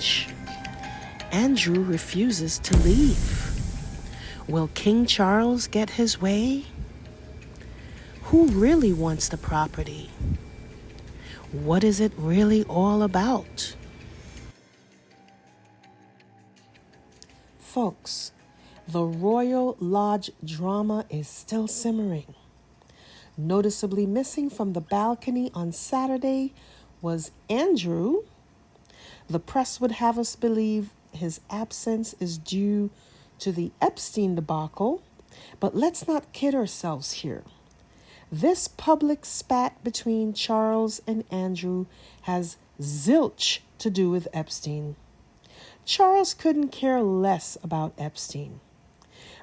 stage. Andrew refuses to leave. Will King Charles get his way? Who really wants the property? What is it really all about? Folks, the Royal Lodge drama is still simmering. Noticeably missing from the balcony on Saturday was Andrew. The press would have us believe his absence is due to the Epstein debacle, but let's not kid ourselves here. This public spat between Charles and Andrew has zilch to do with Epstein. Charles couldn't care less about Epstein.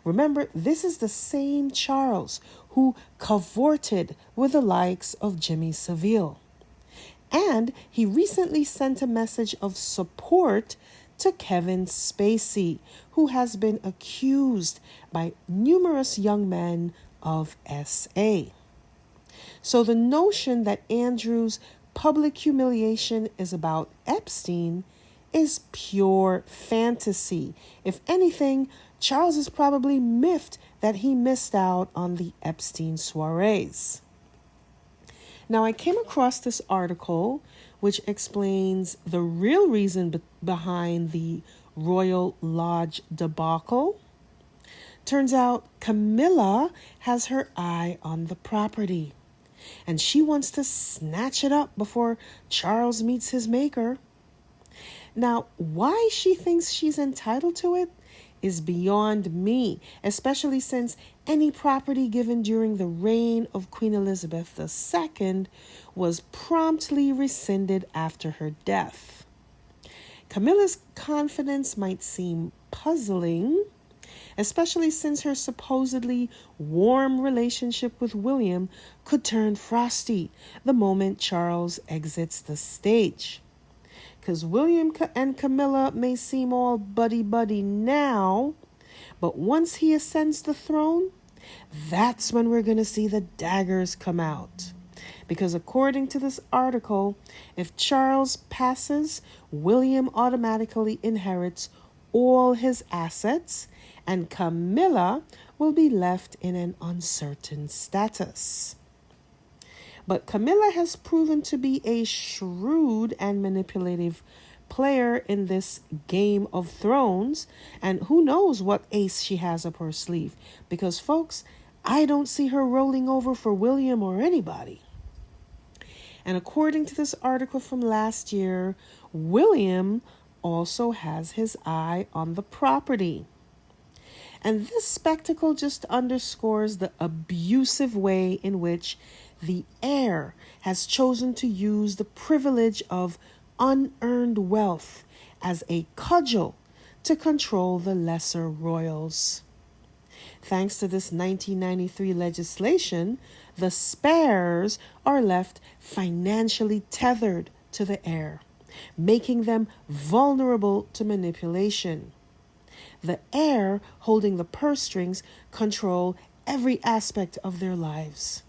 Remember, this is the same Charles who cavorted with the likes of Jimmy Savile. And he recently sent a message of support to Kevin Spacey, who has been accused by numerous young men of SA. So the notion that Andrew's public humiliation is about Epstein is pure fantasy. If anything, Charles is probably miffed that he missed out on the Epstein soirees. Now, I came across this article which explains the real reason behind the Royal Lodge debacle. Turns out Camilla has her eye on the property, and she wants to snatch it up before Charles meets his maker. Now, why she thinks she's entitled to it is beyond me, especially since any property given during the reign of Queen Elizabeth II was promptly rescinded after her death. Camilla's confidence might seem puzzling, especially since her supposedly warm relationship with William could turn frosty the moment Charles exits the stage. Because William and Camilla may seem all buddy-buddy now, but once he ascends the throne, that's when we're going to see the daggers come out. Because according to this article, if Charles passes, William automatically inherits all his assets, and Camilla will be left in an uncertain status. But Camilla has proven to be a shrewd and manipulative player in this Game of Thrones, and who knows what ace she has up her sleeve. Because, folks, I don't see her rolling over for William or anybody. And according to this article from last year, William also has his eye on the property. And this spectacle just underscores the abusive way in which the heir has chosen to use the privilege of unearned wealth as a cudgel to control the lesser royals. Thanks to this 1993 legislation, the spares are left financially tethered to the heir, making them vulnerable to manipulation. The heir holding the purse strings control every aspect of their lives.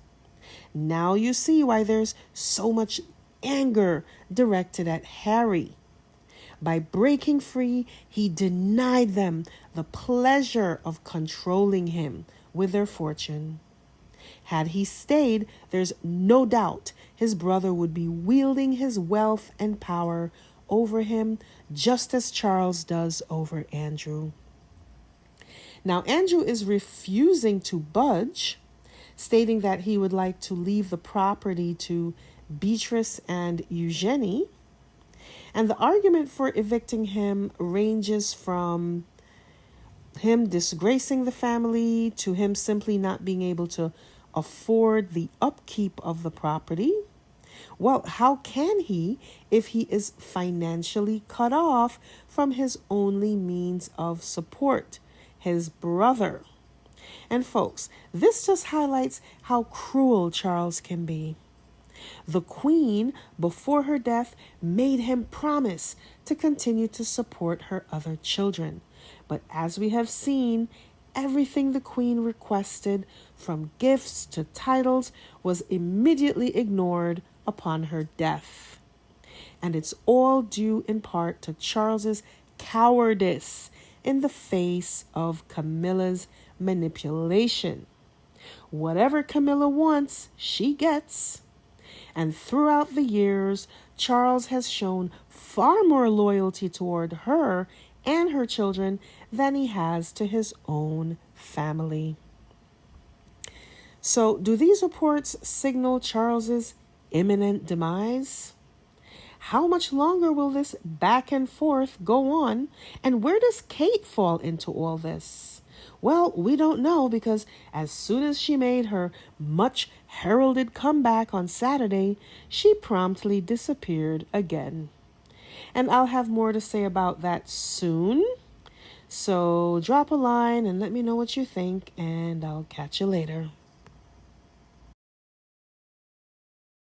Now you see why there's so much anger directed at Harry. By breaking free, he denied them the pleasure of controlling him with their fortune. Had he stayed, there's no doubt his brother would be wielding his wealth and power over him, just as Charles does over Andrew. Now, Andrew is refusing to budge, stating that he would like to leave the property to Beatrice and Eugenie. And the argument for evicting him ranges from him disgracing the family to him simply not being able to afford the upkeep of the property. Well, how can he if he is financially cut off from his only means of support, his brother? And folks, this just highlights how cruel Charles can be. The Queen, before her death, made him promise to continue to support her other children. But as we have seen, everything the Queen requested, from gifts to titles, was immediately ignored upon her death. And it's all due in part to Charles's cowardice in the face of Camilla's manipulation. Whatever Camilla wants, she gets. And throughout the years, Charles has shown far more loyalty toward her and her children than he has to his own family. So, do these reports signal Charles's imminent demise? How much longer will this back and forth go on? And where does Kate fall into all this? Well, we don't know, because as soon as she made her much heralded comeback on Saturday, she promptly disappeared again. And I'll have more to say about that soon. So drop a line and let me know what you think, and I'll catch you later.